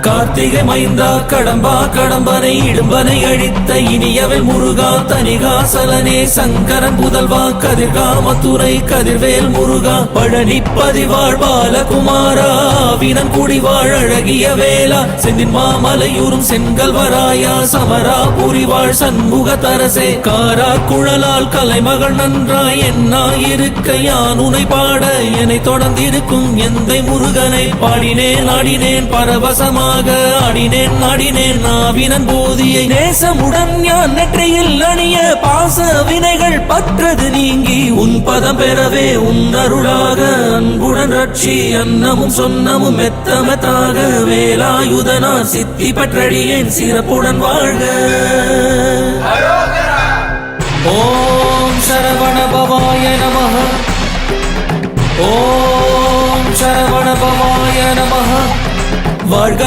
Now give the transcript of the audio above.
கார்த்திகை மைந்தா கடம்பா கடம்பனை இடும்பனை அழித்த இனியவள் முருகா தனிகாசலனே சங்கரன் புதல்வா கதிர்காமத்துறை கதிர்வேல் முருகா பழனி பதிவாழ் பாலகுமாரா வினன் குடிவாழ் அழகிய வேளா செந்தின் மாமலையூரும் செங்கல்வராயா சமரா புரிவாழ் சண்முக தரசே காரா குழலால் கலைமகள் நன்றாய் என்னாயிருக்க யான் உனை பாட என்னை தொடர்ந்திருக்கும் எந்தை முருகனை பாடினேன் ஆடினேன் பரவசமாக ஆடினேன் நாடினேன் நாவினன் போதியை நேசமுடன் ஞான் நெற்றியில் அணிய பாச வினைகள் பற்றது நீங்கி உன் பதம் பெறவே உன் அருளாக அன்புடன் ரட்சி அன்னமும் சொன்னமும் மெத்தமத்தாக வேலாயுதனார் சித்தி பற்றடியேன் சிறப்புடன் வாழ்க. ஓம் சரவண பவாய நமஹ. ஓம் சரவண பவாய நமஹ. வாழ்க.